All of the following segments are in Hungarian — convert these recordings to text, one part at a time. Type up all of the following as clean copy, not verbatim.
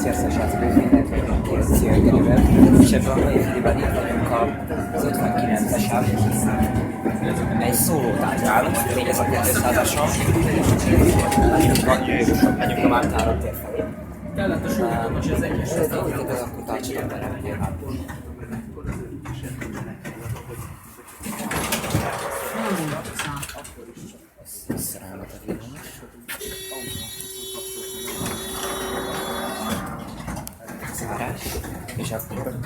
grazie mindenki célkerület, és ebből a mai videóban itt vagyunk az 59-esen, egy szólótátrál, még ez a 200-ason, megyünk a Vártáron tér felé. Kellett a súlyom, és az egyes. Ez akkor tartsatok vele. Összerállhat a villamos. Zárás, és akkor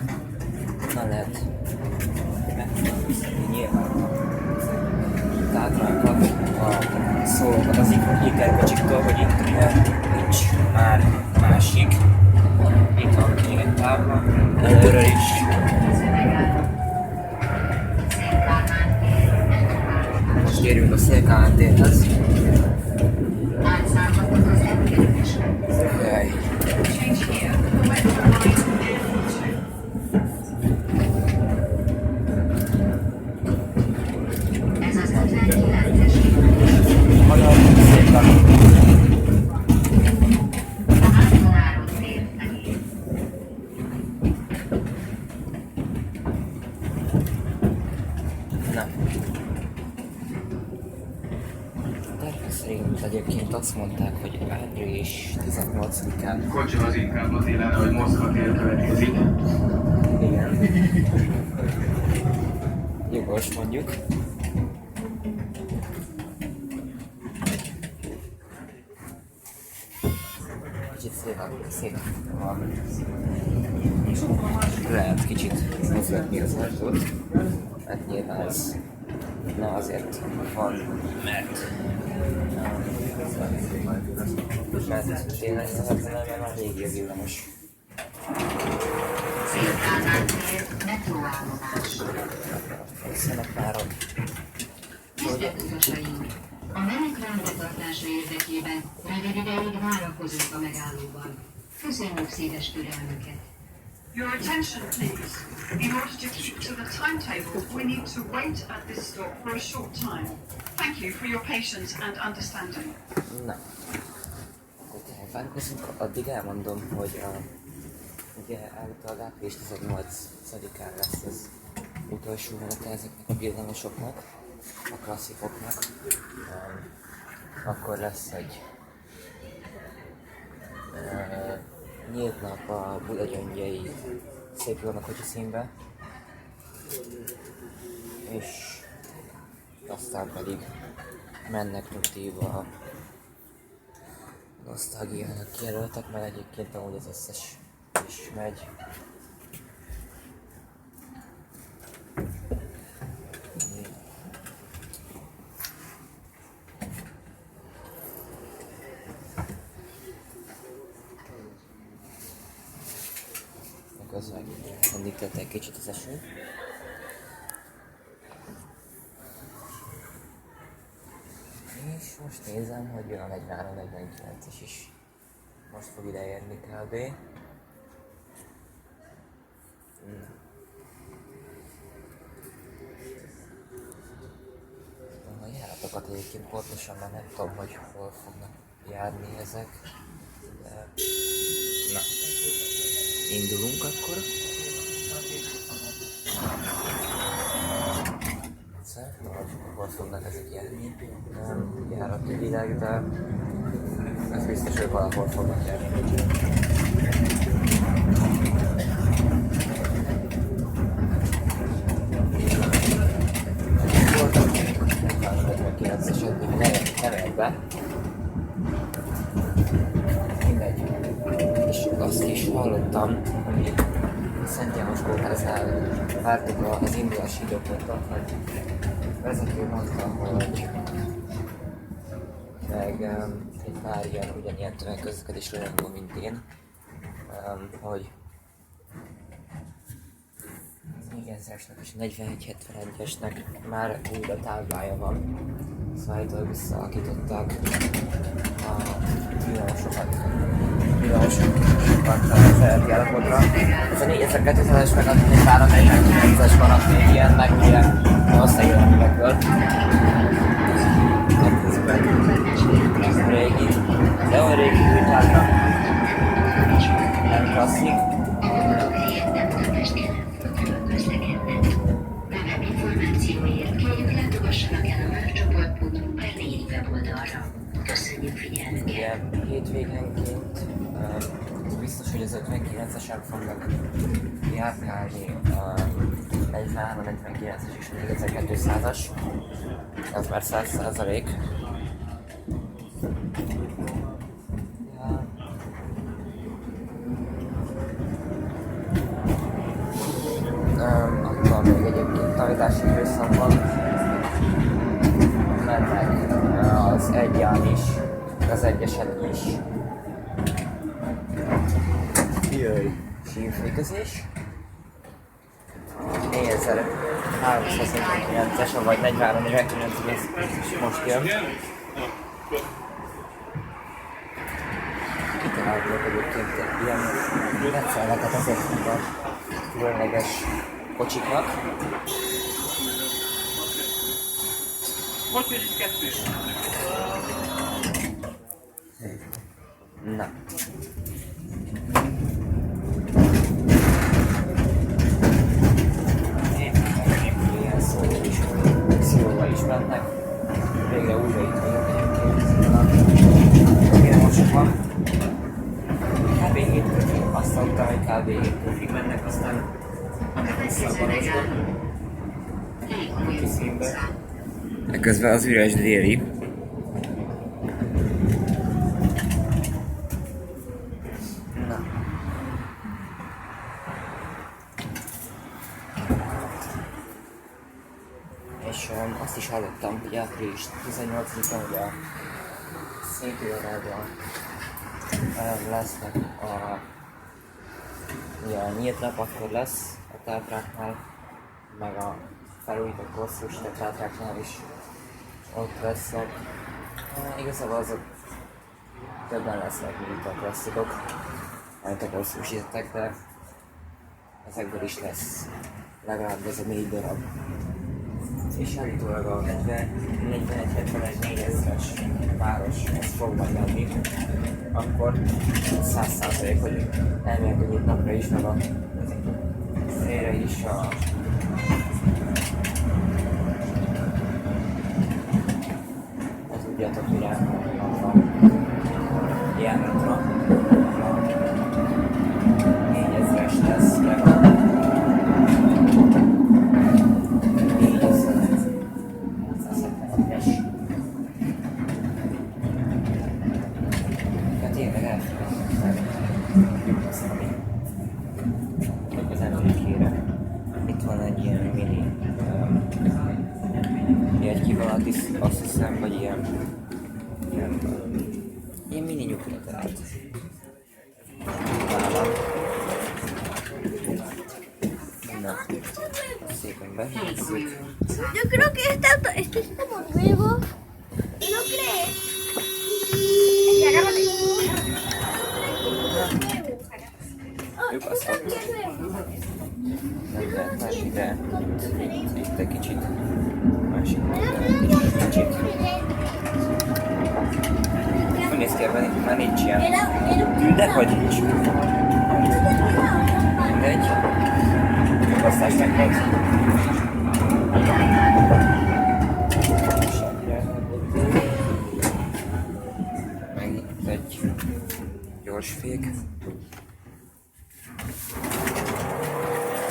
nem lehet nyilván tátránkat, a szólókat az ikerkocsiktól, hogy itt nincs már másik. Itt van még egy tábla, előről is. Most érünk a Szélkálmán térhez. Egyébként azt mondták, hogy április 18-án... Kocsi az inkább az illene, hogy Moszkva tér következik. Igen. Jogos mondjuk. Kicsit szép van. Lehet kicsit mozgatni az ajtót. Hát nyilván ez nem azért van, mert tényleg szeretném, mert már régi a villamos. Szélkálmán tér metróállomás. Köszönök páron. Tisztelt utasaink! A menet rendbetartása érdekében rövid ideig várakozunk a megállóban. Köszönjük szíves türelmüket! Your attention, please. In order to keep to the timetable, we need to wait at this stop for a short time. Thank you for your patience and understanding. Na, akkor várkozunk, addig elmondom, hogy ugye állítólag április 18-án lesz az utolsó menete ezeknek a villamosoknak, a klasszikoknak. Akkor lesz egy nyílt nap a Budagyöngyei Szép Jónak kocsi színbe, és aztán pedig mennek nyugdíjba a nosztalgiának kijelöltek, mert egyébként amúgy az összes is megy. Az meg mindig tett egy kicsit az eső. És most nézem, hogy jön a 43-49-es is. Most fog ide érni kb. A járatokat egyébként pontosan már nem tudom, hogy hol fognak járni ezek. De... Na. Indulunk akkor. Hol fognak ezek járni? Járatilag, de ez biztos, hogy valahol fognak járni. Voltak 59-es eddig nem ér be. Mindegy. És azt is hallottam, hogy Szent János kórháznál vártuk az indulási időpontot, hogy a vezető mondta, hogy meg egy pár ilyen ugyanilyen tömegközlekedés rajongó, mint én, hogy az 4000-esnek és 41-71-esnek már újra táblája van, szóval visszaakították a villamosokat az eredeti állapotra. Ez a 4200-es meg a 349-es vannak még ilyen, meg ugye a osztályjövőmekből. Régi, de olyan régi hűtárra. klasszik. A vonalak helyette Budapest kelet-fordulóban közlekednek. Bővebb információért kérjük látogassanak el a mávcsoport.hu/4 weboldalra. Köszönjük figyelmüket! Ilyen hétvégenként biztos, hogy az 59-esen fognak járkálni a 43-49-es és még 1200-as. Ez már 100%. Akkor még egyébként tanítási időszakban mennek az egyán is, az egyesen is. Jöjj! Sívfékezés. 4399-es, vagy 43-49-es most jön. Kitaláltuk egyébként ilyen rendszereket ezeknek a különleges kocsiknak. Most egy kettő. Na. Ilyen szóval is mennek. Végre újra itt vagyok egyébként. Ilyen mosokban. Kb. 7 körfig. Azt mondtam, hogy kb. 7 körfig mennek, aztán annak visszabarosban. Kiszínbe. Ekközben az üres déli. Na. És azt is hallottam, hogy április 18-án ugye a Székelyföldön lesznek ugye a nyílt nap, akkor lesz a teátráknál, meg a felújított hosszús teátráknál is ott lesznek. Igazából azok többen lesznek, mint a klasszikok, amit a hosszúsítottak, de ezekből is lesz legalább ez a 4 darab. És állítólag a 41-70-es város ezt fog majd lenni, akkor 100% hogy elmegyek a nyílt napra is, meg a szélre is a tudjátok, mire a járatra 4000-es lesz, meg a 4870-es. Ja, tényleg elfelejtettem azt, ami az emlékére. Itt van egy ilyen mini jegykivonalat is, azt hiszem, vagy ilyen mini nyugta, tehát na, szépen behézzük. Yo creo que esto está como nuevo. ¿No crees? Y agárrate. Ők azt mondják, nem lehet más ide, itt egy kicsit, másik kicsit. Úgy néz ki ebben, már nincs ilyen. Dehogy nincs. Mindegy. Aztán megvad. Meg itt egy gyors fék.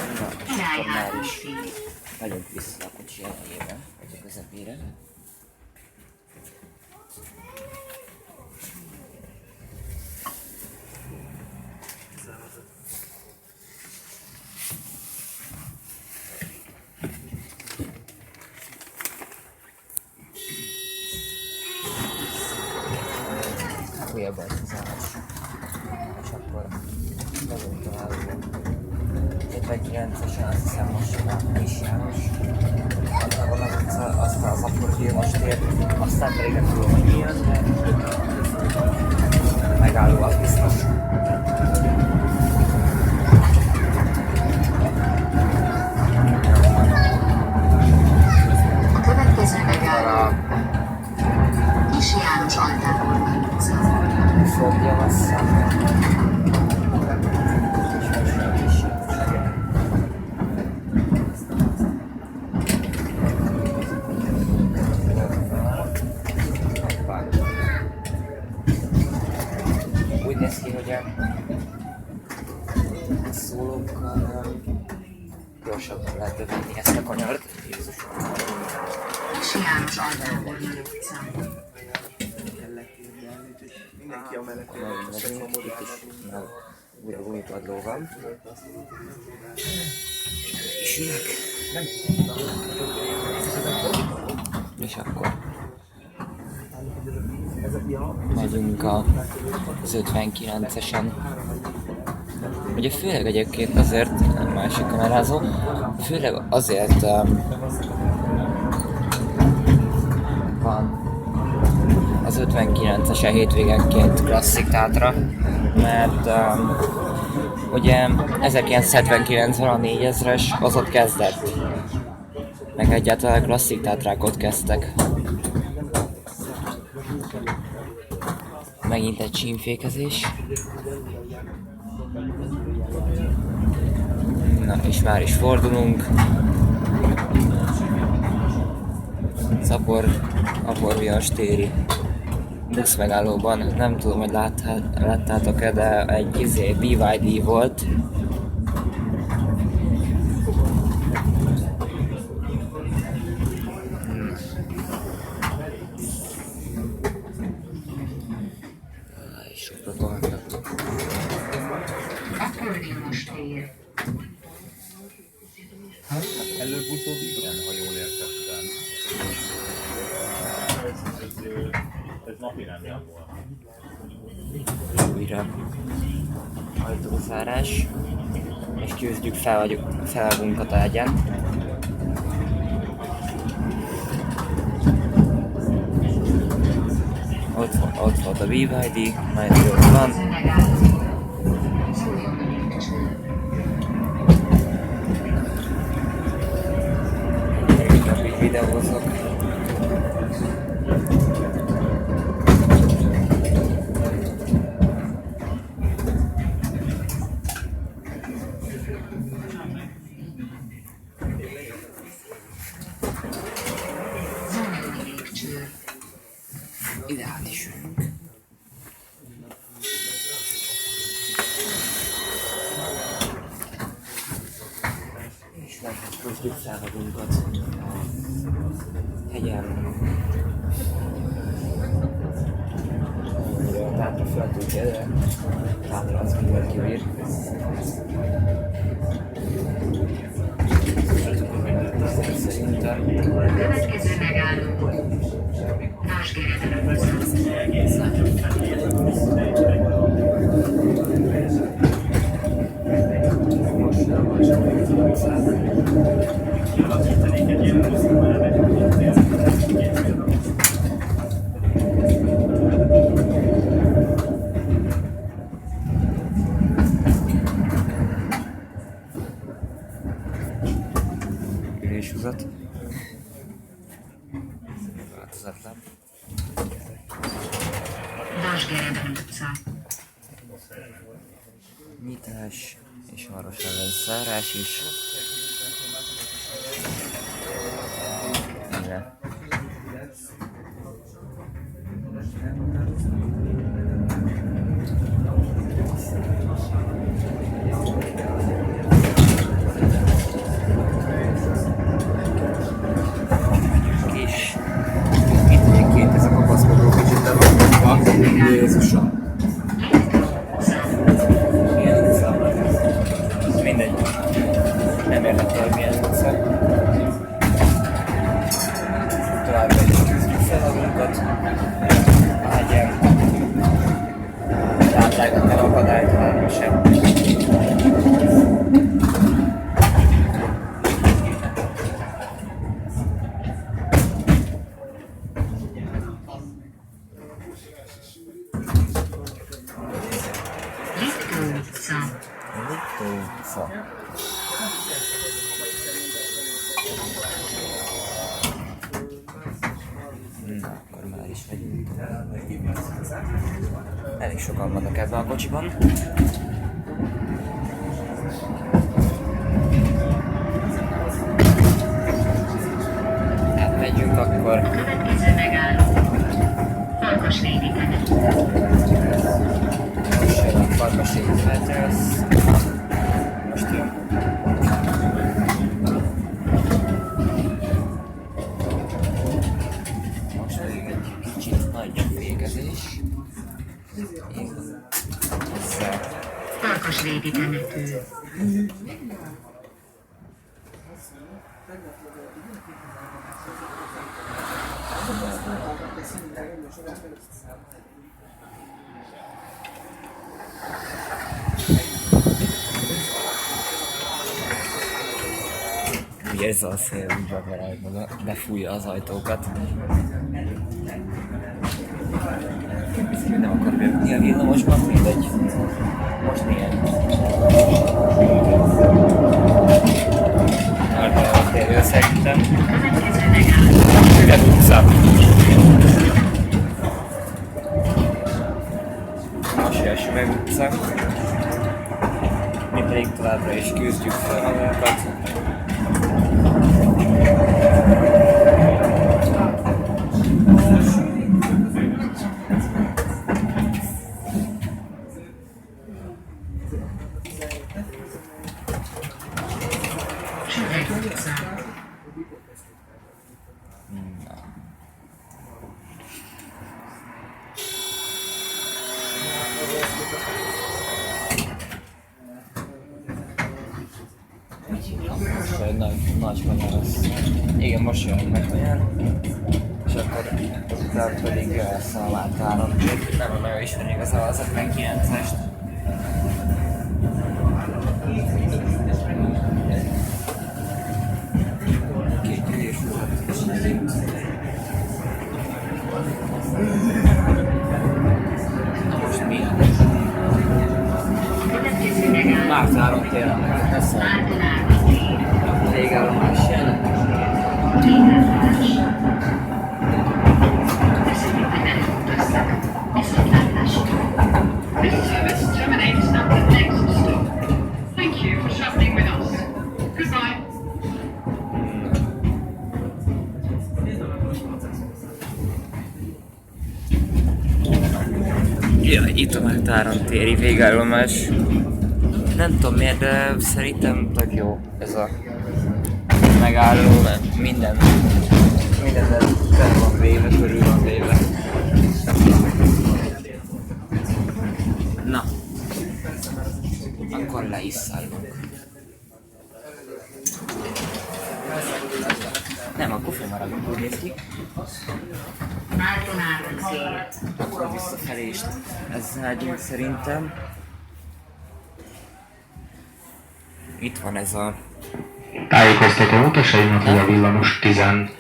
Na, és akkor már is megyünk vissza a kocsi elejébe, vagy a közepére. Újabb az állás. És akkor megyünk tovább. 79-esen azt hiszem most a Kis János. Van az utca, aztán az akkor Vilmos tér, aztán pedig nem tudom, hogy mi jön, de megálló az biztos. A következő megálló Kis János Altán utca. Fogjam a szemben. néz ki, hogy a szólókkal gyorsabban lehet bevenni ezt a kanyart. Jézusom! Kisi János Albertbornyi utca. Mindenki a mellettén Megyünk, itt is már újra gumipadló van. És ülök. És akkor megyünk az 59-esen. Ugye főleg egyébként azért, nem másik kamerázó, főleg azért van az 59-esen hétvégenként klasszik tátra, mert ugye 1979-ben a 4000-es az ott kezdett, meg egyáltalán klasszik tátrák ott kezdtek. Megint egy símfékezés. Na, és már is fordulunk. Apor-Vias téri buszmegállóban, nem tudom, hogy láttátok-e, de egy BYD volt. Akkordiumos tér. Előbb-utóbb igen, ha jól értettem. Ez napi renden volt. Újra ajtózárás, és küzdjük fel magunkat ágyán. Ott volt a BYD, majd ott van. Inkább így videózok. Ideális ülünk. És megkapjuk fel magunkat a hegyen. A tátra fel tudja, de tátra az mindent kibír. Szerintem. Következő megálló. Nasgereden Üléshúzat. Változatlan. Nasgereden utca. Nyitás és hamarosan lesz zárás is. Igen. Kis, mindenként ez a kapaszkodó kicsit le van. Jézusom. Mindegy. Nem érdekel, hogy milyen utca. Továbbra is küzdjük fel magunkat. Ágyam. Táplákat nem akadálytalanul sem. Litkó utca. Utca. Na, akkor már is megyünk. Elég sokan vannak ebben a kocsiban. Hát megyünk akkor. Következő megálló. Farkasréti temető. Most Farkas épület, ez most jön. Most pedig egy kicsit nagy végezés. Ezzel Farkasréti temető. ugye ez a szél úgy befújja az ajtókat. Nem akar beütni a villamosban, mindegy. Most milyen? Általában térő szerintem. Üveg utca. Masás Üveg utca. Mi pedig továbbra is küzdjük fel magunkat. Nagy kanyar az. Igen, most jön meg olyan. És akkor utána pedig Szalmát 3. Nem nagyon ismeri igazából az 59-est. Két ülés volt és kint. Na most mi? Már 3 téren lesz a végállomás jön. This service terminates at the next stop. Thank you for travelling with us. Goodbye. Ja, itt a Mátáron téri végállomás. Nem tudom miért, de szerintem tök jó ez a megálló, mert minden fel van véve, körül van véve. Na, akkor le is szállunk. Nem, akkor fennmaradunk, úgy néz ki. Márton cél. Akkor visszafelé is ezzel megyünk szerintem. Itt van ez a... Tájékoztatom utasaimat, hogy a villamos 16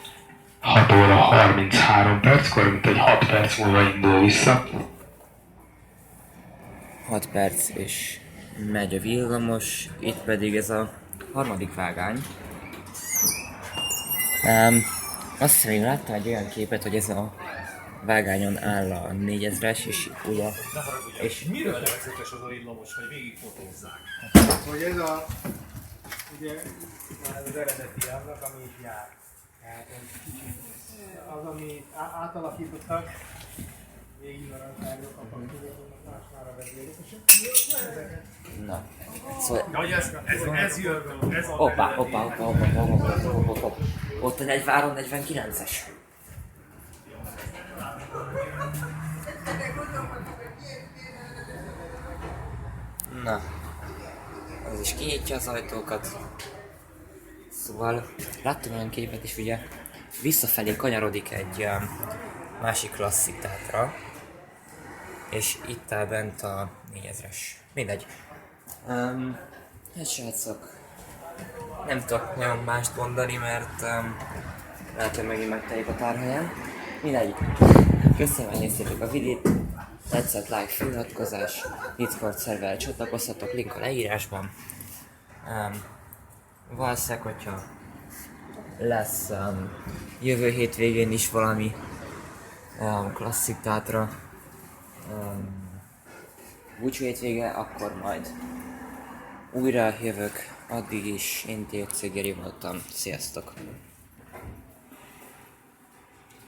óra 33 perckor, mint egy 6 perc múlva indul vissza. 6 perc és megy a villamos, itt pedig ez a harmadik vágány. Azt hiszem, én láttam egy olyan képet, hogy ez a vágányon áll a 4000-es, és ugye... És Miről nevezetes az a villamos, hogy végigfotózzák? Hogy ez a, ugye, az eredeti annak, ami itt jár. Tehát ez kicsit az, amit átalakítottak, végig narancsárgok, akkor tudok más már a vezérlősök. na, szóval... Ja, hogy ez jön, ez a... Hoppá. Ott a 43-49-es. Na, az is kinyitja az ajtókat. Szóval láttam olyan képet is, ugye visszafelé kanyarodik egy másik klasszik tátra. És itt áll bent a 4000-es. Mindegy. Hát srácok, nem tudok nagyon mást mondani, mert lehet, hogy megint megteljük a tárhelyem. Mindegy. Köszönöm, hogy néztétek a videót. Tetszett, like, feliratkozás, Discord szerverre csatlakozhatok, link a leírásban. Valószínűleg, hogyha lesz jövő hétvégén is valami klasszik tátra, búcsú hétvége, akkor majd újra jövök. Addig is én TC Geri voltam. Sziasztok!